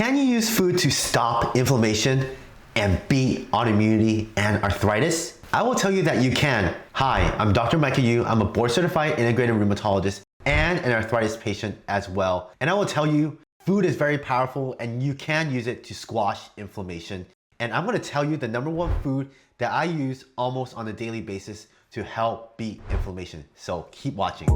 Can you use food to stop inflammation and beat autoimmunity and arthritis? I will tell you that you can. Hi, I'm Dr. Michael Yu. I'm a board-certified integrated rheumatologist and an arthritis patient as well. And I will tell you, food is very powerful and you can use it to squash inflammation. And I'm going to tell you the #1 food that I use almost on a daily basis to help beat inflammation. So keep watching.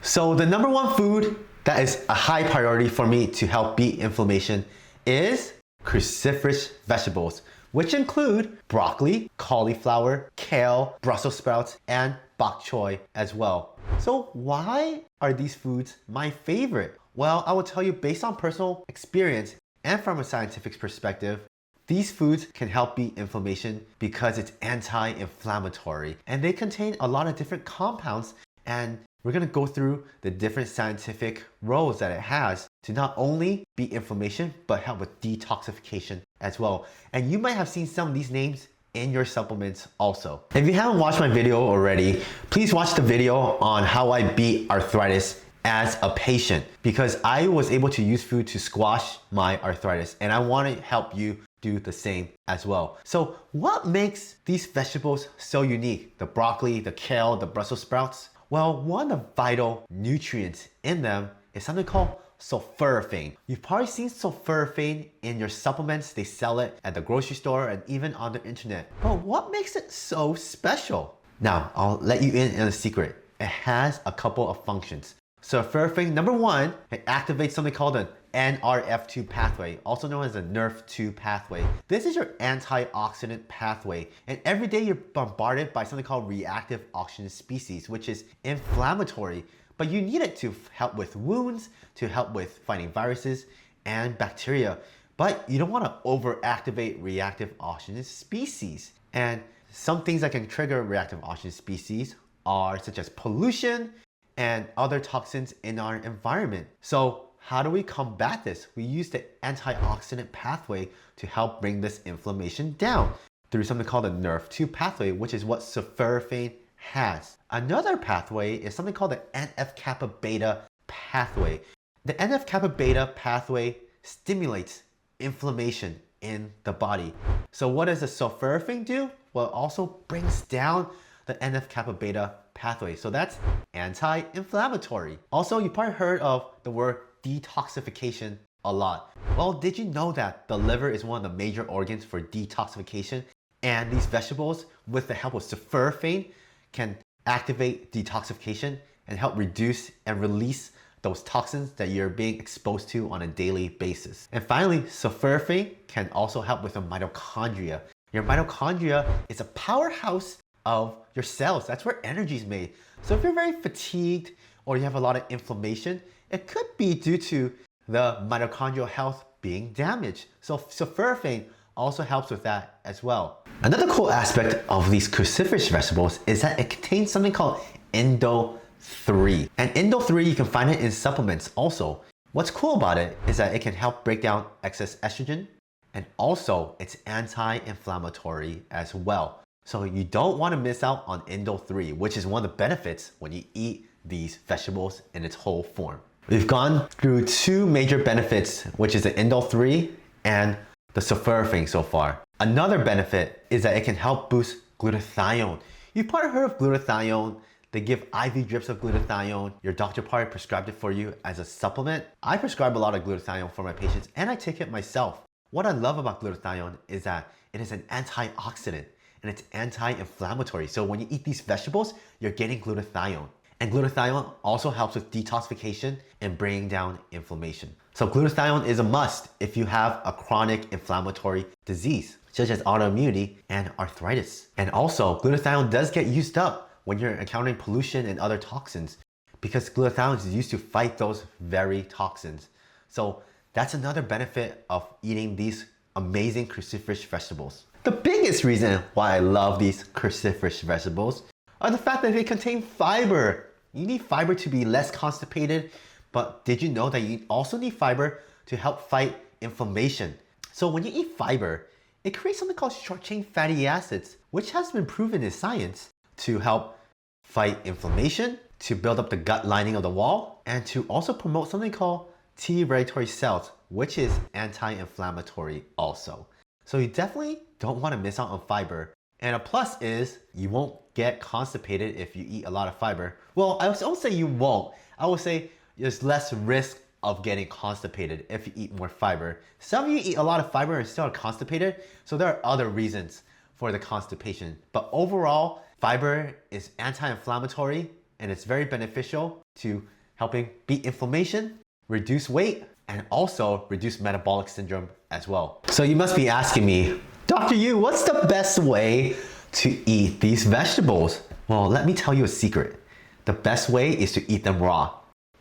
So the #1 food that is a high priority for me to help beat inflammation is cruciferous vegetables, which include broccoli, cauliflower, kale, Brussels sprouts, and bok choy as well. So why are these foods my favorite? Well, I will tell you based on personal experience and from a scientific perspective, these foods can help beat inflammation because it's anti-inflammatory and they contain a lot of different compounds, and we're going to go through the different scientific roles that it has to not only beat inflammation but help with detoxification as well. And you might have seen some of these names in your supplements also. If you haven't watched my video already, please watch the video on how I beat arthritis as a patient, because I was able to use food to squash my arthritis and I want to help you do the same as well. So what makes these vegetables so unique? The broccoli, the kale, the Brussels sprouts? Well, one of the vital nutrients in them is something called sulforaphane. You've probably seen sulforaphane in your supplements. They sell it at the grocery store and even on the internet. But what makes it so special? Now, I'll let you in on a secret. It has a couple of functions. Sulforaphane, #1, it activates something called an NRF2 pathway, also known as the NRF2 pathway. This is your antioxidant pathway, and every day you're bombarded by something called reactive oxygen species, which is inflammatory, but you need it to help with wounds, to help with fighting viruses and bacteria. But you don't want to overactivate reactive oxygen species. And some things that can trigger reactive oxygen species are such as pollution and other toxins in our environment. So how do we combat this? We use the antioxidant pathway to help bring this inflammation down through something called the NRF2 pathway, which is what sulforaphane has. Another pathway is something called the NF-kappa beta pathway. The NF-kappa beta pathway stimulates inflammation in the body. So what does the sulforaphane do? Well, it also brings down the NF-kappa beta pathway. So that's anti-inflammatory. Also, you probably heard of the word detoxification a lot. Well, did you know that the liver is one of the major organs for detoxification? And these vegetables, with the help of sulforaphane, can activate detoxification and help reduce and release those toxins that you're being exposed to on a daily basis. And finally, sulforaphane can also help with the mitochondria. Your mitochondria is a powerhouse of your cells. That's where energy is made. So if you're very fatigued or you have a lot of inflammation, it could be due to the mitochondrial health being damaged. So sulforaphane also helps with that as well. Another cool aspect of these cruciferous vegetables is that it contains something called Indo-3. And Indo-3, you can find it in supplements also. What's cool about it is that it can help break down excess estrogen, and also it's anti-inflammatory as well. So you don't want to miss out on Indo-3, which is one of the benefits when you eat these vegetables in its whole form. We've gone through 2 major benefits, which is the Indo-3 and the sulforaphane so far. Another benefit is that it can help boost glutathione. You've probably heard of glutathione. They give IV drips of glutathione. Your doctor probably prescribed it for you as a supplement. I prescribe a lot of glutathione for my patients and I take it myself. What I love about glutathione is that it is an antioxidant and it's anti-inflammatory. So when you eat these vegetables, you're getting glutathione. And glutathione also helps with detoxification and bringing down inflammation. So glutathione is a must if you have a chronic inflammatory disease, such as autoimmunity and arthritis. And also, glutathione does get used up when you're encountering pollution and other toxins, because glutathione is used to fight those very toxins. So that's another benefit of eating these amazing cruciferous vegetables. The biggest reason why I love these cruciferous vegetables are the fact that they contain fiber. You need fiber to be less constipated, but did you know that you also need fiber to help fight inflammation? So when you eat fiber, it creates something called short-chain fatty acids, which has been proven in science to help fight inflammation, to build up the gut lining of the wall, and to also promote something called T regulatory cells, which is anti-inflammatory also. So you definitely don't want to miss out on fiber. And a plus is you won't get constipated if you eat a lot of fiber. Well, I won't say you won't. I will say there's less risk of getting constipated if you eat more fiber. Some of you eat a lot of fiber and still are constipated, so there are other reasons for the constipation. But overall, fiber is anti-inflammatory and it's very beneficial to helping beat inflammation, reduce weight, and also reduce metabolic syndrome as well. So you must be asking me, Dr. Yu, what's the best way to eat these vegetables? Well, let me tell you a secret. The best way is to eat them raw.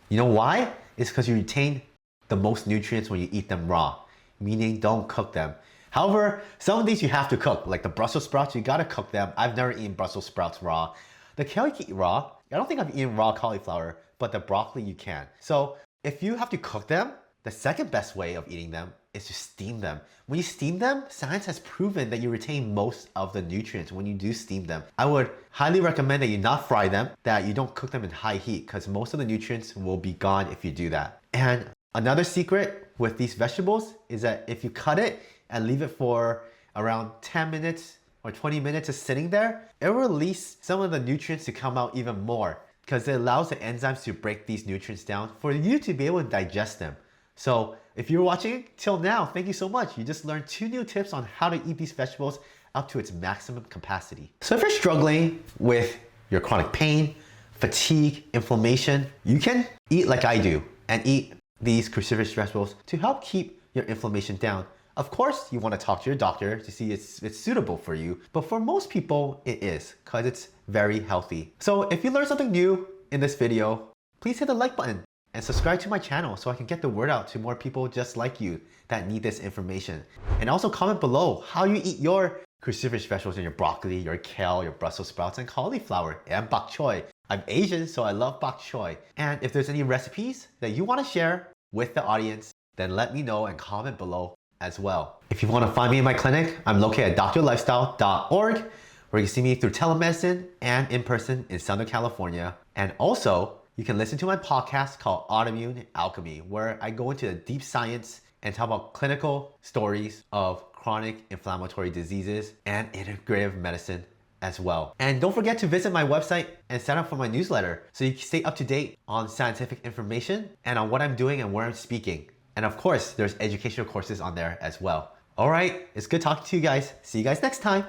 You know why? It's because you retain the most nutrients when you eat them raw, meaning don't cook them. However, some of these you have to cook, like the Brussels sprouts, you gotta cook them. I've never eaten Brussels sprouts raw. The kale you can eat raw. I don't think I've eaten raw cauliflower, but the broccoli you can. So if you have to cook them, the second best way of eating them is to steam them. When you steam them, science has proven that you retain most of the nutrients when you do steam them. I would highly recommend that you not fry them, that you don't cook them in high heat, because most of the nutrients will be gone if you do that. And another secret with these vegetables is that if you cut it and leave it for around 10 minutes or 20 minutes just sitting there, it will release some of the nutrients to come out even more, because it allows the enzymes to break these nutrients down for you to be able to digest them. So if you're watching till now, thank you so much. You just learned 2 new tips on how to eat these vegetables up to its maximum capacity. So if you're struggling with your chronic pain, fatigue, inflammation, you can eat like I do and eat these cruciferous vegetables to help keep your inflammation down. Of course, you want to talk to your doctor to see if it's suitable for you, but for most people, it is, because it's very healthy. So if you learned something new in this video, please hit the like button and subscribe to my channel so I can get the word out to more people just like you that need this information. And also comment below how you eat your cruciferous vegetables in your broccoli, your kale, your Brussels sprouts, and cauliflower, and bok choy. I'm Asian, so I love bok choy. And if there's any recipes that you want to share with the audience, then let me know and comment below as well. If you want to find me in my clinic, I'm located at drlifestyle.org, where you can see me through telemedicine and in person in Southern California. And also, you can listen to my podcast called Autoimmune Alchemy, where I go into the deep science and talk about clinical stories of chronic inflammatory diseases and integrative medicine as well. And don't forget to visit my website and sign up for my newsletter so you can stay up to date on scientific information and on what I'm doing and where I'm speaking. And of course, there's educational courses on there as well. All right, it's good talking to you guys. See you guys next time.